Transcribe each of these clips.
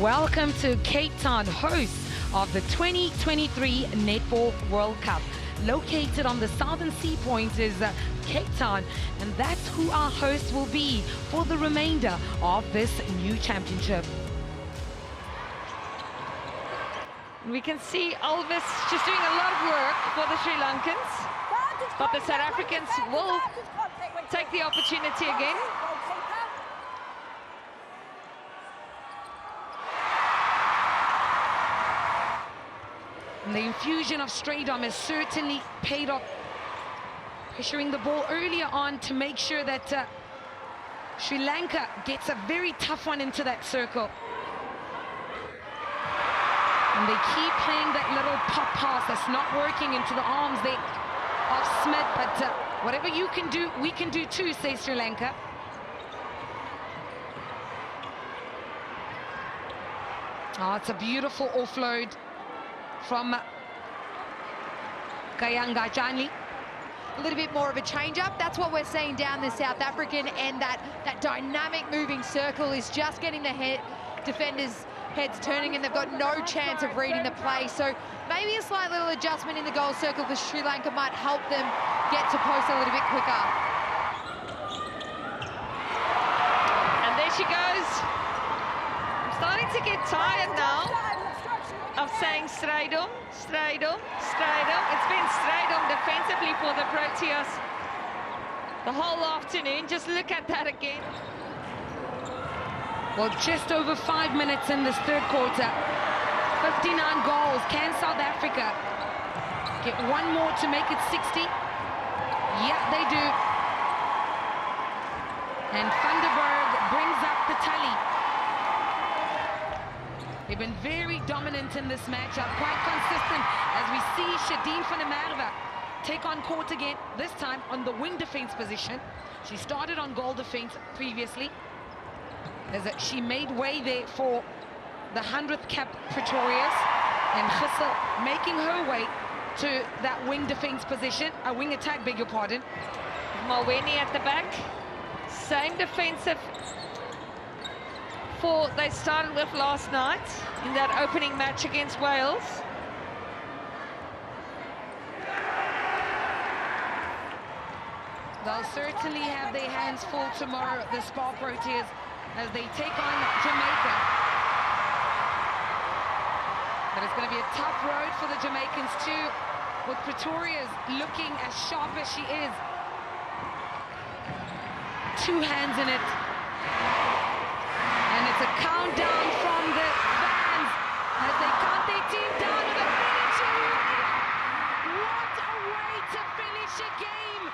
Welcome to Cape Town, host of the 2023 Netball World Cup. Located on the southern sea point is Cape Town, and that's who our host will be for the remainder of this new championship. We can see Elvis just doing a lot of work for the Sri Lankans, but the South Africans will take the opportunity again. And the infusion of straight arm has certainly paid off, pressuring the ball earlier on to make sure that Sri Lanka gets a very tough one into that circle. And they keep playing that little pop pass that's not working into the arms there of Smith, but whatever you can do, we can do too, says Sri Lanka. Oh, it's a beautiful offload from Kayanga Janli. A little bit more of a change-up. That's what we're seeing down the South African, and that dynamic moving circle is just getting the defenders' heads turning, and they've got no chance of reading the play. So maybe a slight little adjustment in the goal circle for Sri Lanka might help them get to post a little bit quicker. And there she goes. I'm starting to get tired now of saying Strydom, Strydom, Strydom. It's been Strydom defensively for the Proteas the whole afternoon. Just look at that again. Well, just over 5 minutes in this third quarter. 59 goals. Can South Africa get one more to make it 60? Yeah, they do. And Vandenberg brings up the tally. They've been very dominant in this matchup, quite consistent, as we see Shadeen van der Merwe take on court again, this time on the wing defense position. She started on goal defense previously, as she made way there for the 100th cap Pretorius, and Gissel making her way to that wing defense position, a wing attack, beg your pardon. Malweni at the back, same defensive they started with last night in that opening match against Wales. They'll certainly have their hands full tomorrow, the Spa Proteas, as they take on Jamaica. But it's going to be a tough road for the Jamaicans too, with Pretorius looking as sharp as she is. Two hands in it. And it's a countdown from the fans as they count their team down to the finishing line. What a way to finish a game,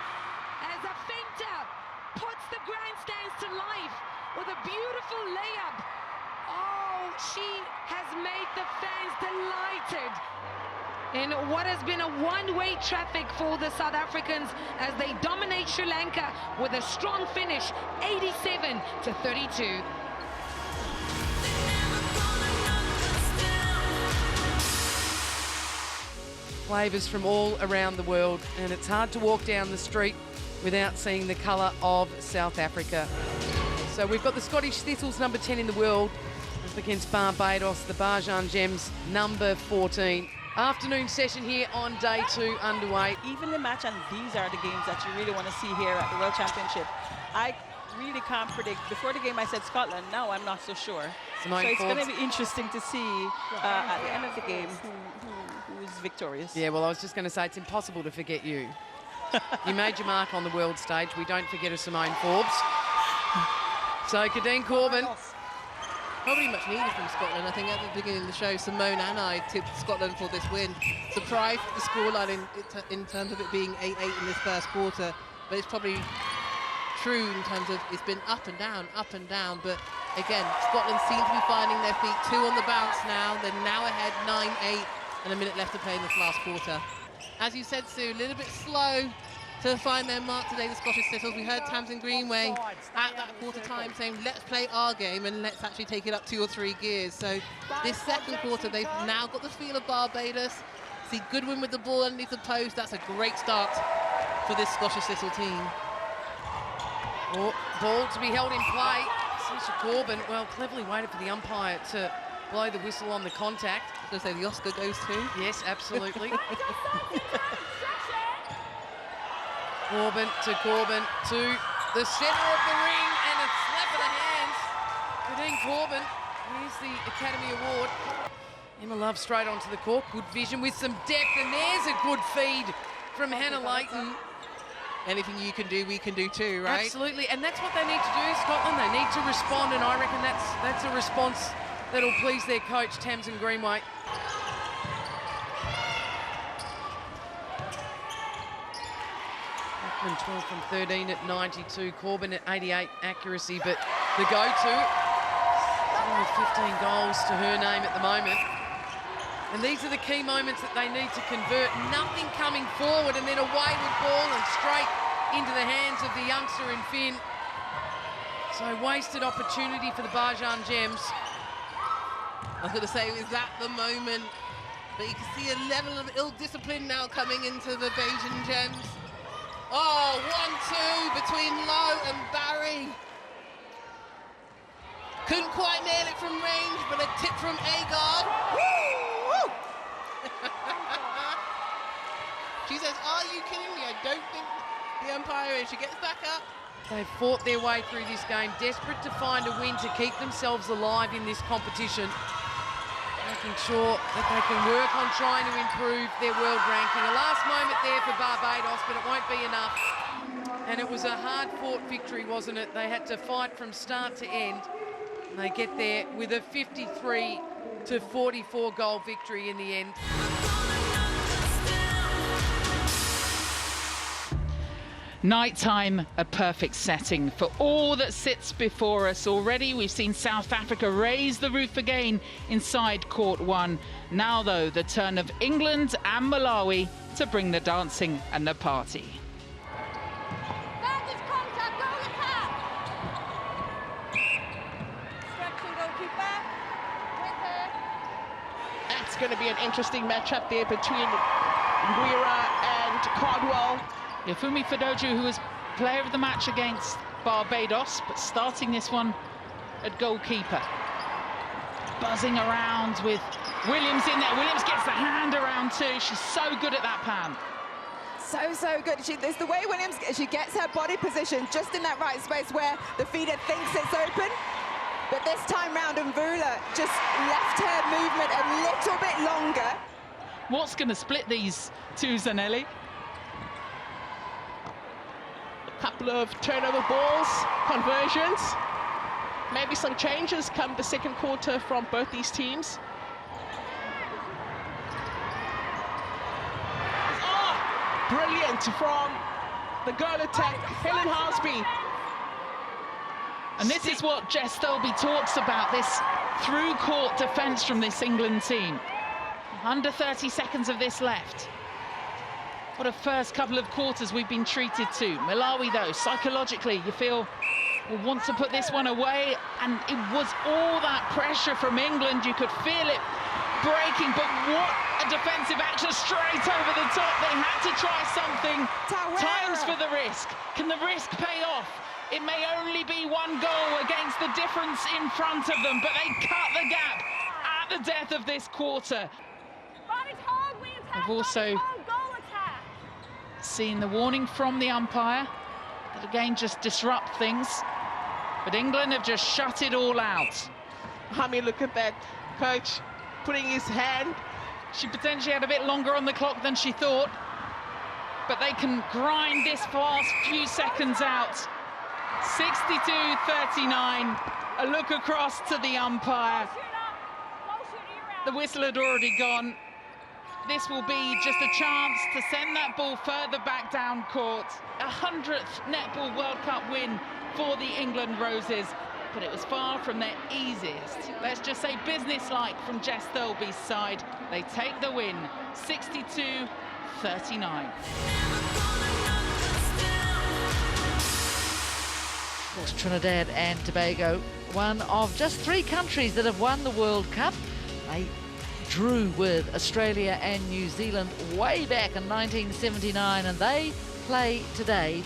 as Afinta puts the grandstands to life with a beautiful layup. Oh, she has made the fans delighted in what has been a one-way traffic for the South Africans as they dominate Sri Lanka with a strong finish, 87-32. Flavours from all around the world, and it's hard to walk down the street without seeing the colour of South Africa. So we've got the Scottish Thistles number 10 in the world up against Barbados, the Barjan Gems number 14. Afternoon session here on day 2 underway. Even the match, and these are the games that you really want to see here at the World Championship. I really can't predict. Before the game I said Scotland, now I'm not so sure. So it's going to be interesting to see at the end of the game who's victorious. Yeah, well, I was just going to say it's impossible to forget you. You made your mark on the world stage. We don't forget a Simone Forbes. So Kadeen Corbin. Probably much needed from Scotland. I think at the beginning of the show, Simone and I tipped Scotland for this win. Surprised at the scoreline in terms of it being 8-8 in this first quarter, but it's probably true in terms of it's been up and down, but again, Scotland seem to be finding their feet. 2 on the bounce now. They're now ahead 9-8 and a minute left to play in this last quarter. As you said, Sue, a little bit slow to find their mark today, the Scottish Thistles. We heard Tamsin Greenway at that quarter time saying, let's play our game and let's actually take it up 2 or 3 gears. So this second quarter, they've now got the feel of Barbados. See Goodwin with the ball underneath the post. That's a great start for this Scottish Thistle team. Oh, ball to be held in play. Saoirse Corbin, well, cleverly waited for the umpire to blow the whistle on the contact. So say the Oscar goes to. Yes, absolutely. Corbin to the centre of the ring, and a slap of the hands. Nadine Corbin, here's the Academy Award. Emma Love straight onto the court, good vision with some depth, and there's a good feed from Hannah Layton. Anything you can do, we can do too, right? Absolutely, and that's what they need to do, Scotland. They need to respond, and I reckon that's a response that'll please their coach, Tamsin Greenway. Blackman 12 from 13 at 92, Corbin at 88 accuracy, but the go-to, sitting with 15 goals to her name at the moment. And these are the key moments that they need to convert. Nothing coming forward, and then a wayward ball and straight into the hands of the youngster in Finn. So wasted opportunity for the Barjan Gems. I was going to say, is that the moment? But you can see a level of ill discipline now coming into the Bajan Gems. Oh, 1-2 between Lowe and Barry. Couldn't quite nail it from range, but a tip from Agard. She says, are you kidding me? I don't think the umpire is. She gets back up. They've fought their way through this game, desperate to find a win to keep themselves alive in this competition. Making sure that they can work on trying to improve their world ranking. A last moment there for Barbados, but it won't be enough. And it was a hard-fought victory, wasn't it? They had to fight from start to end. And they get there with a 53-44 goal victory in the end. Nighttime, a perfect setting for all that sits before us. Already we've seen South Africa raise the roof again inside court one. Now though, the turn of England and Malawi to bring the dancing and the party. That's going to be an interesting matchup there between Guira and Cardwell. Yafumi Fadoju, who was player of the match against Barbados, but starting this one at goalkeeper. Buzzing around with Williams in there. Williams gets the hand around too. She's so good at that, Pam. So good. There's the way Williams, she gets her body position just in that right space where the feeder thinks it's open. But this time round, Mvula just left her movement a little bit longer. What's going to split these two, Zanelli? Couple of turnover balls, conversions, maybe some changes come the second quarter from both these teams. Oh, brilliant from the goal attack, Helen Harsby. And this is what Jess Thirlby talks about, this through-court defence from this England team. Under 30 seconds of this left. What a first couple of quarters we've been treated to. Malawi, though, psychologically, you feel will want to put this one away, and it was all that pressure from England. You could feel it breaking, but what a defensive action straight over the top. They had to try something. Times for the risk. Can the risk pay off? It may only be one goal against the difference in front of them, but they cut the gap at the death of this quarter. They've also seen the warning from the umpire that again just disrupt things, but England have just shut it all out. I mean, look at that, coach putting his hand. She potentially had a bit longer on the clock than she thought, but they can grind this last few seconds out. 62-39, a look across to the umpire. The whistle had already gone. This will be just a chance to send that ball further back down court. 100th Netball World Cup win for the England Roses, but it was far from their easiest. Let's just say business-like from Jess Thirlby's side. They take the win, 62-39. Of course, Trinidad and Tobago, one of just 3 countries that have won the World Cup. They drew with Australia and New Zealand way back in 1979, and they play today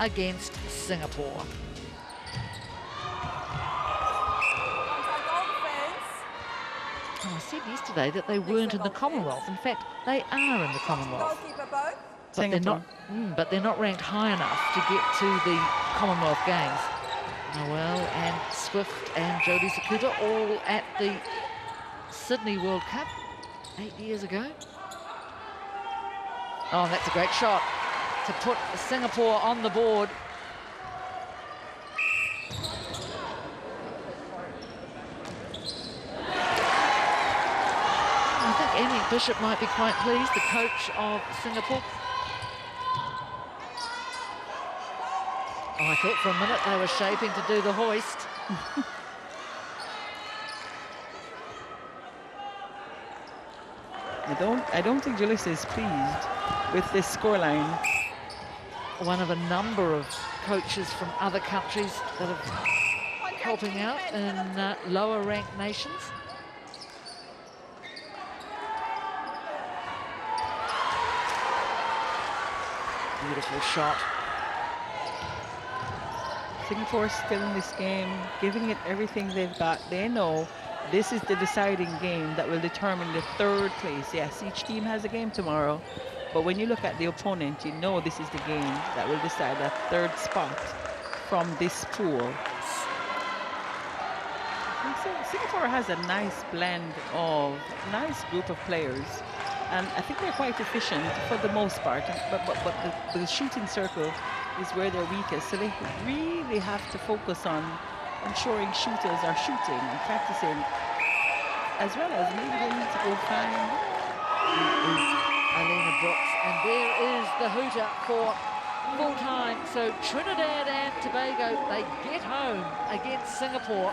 against Singapore. yesterday that they weren't in the Commonwealth. In fact, they are in the Commonwealth. But they're not ranked high enough to get to the Commonwealth Games. Noel and Swift and Jodie Sakuta all at the Sydney World Cup 8 years ago. Oh, that's a great shot to put Singapore on the board. I think Amy Bishop might be quite pleased, the coach of Singapore. Oh, I thought for a minute they were shaping to do the hoist. I don't think Julissa is pleased with this scoreline. One of a number of coaches from other countries that are helping out in lower ranked nations. Beautiful shot. Singapore still in this game, giving it everything they've got. They know this is the deciding game that will determine the third place. Yes, each team has a game tomorrow, but when you look at the opponent, you know this is the game that will decide that third spot from this pool. Singapore has a nice blend of nice group of players, and I think they're quite efficient for the most part, but the shooting circle is where they're weakest, so they really have to focus on ensuring shooters are shooting and practicing, as well as maybe they need to go find Alina Brooks, and there is the hooter for full time. So Trinidad and Tobago, they get home against Singapore.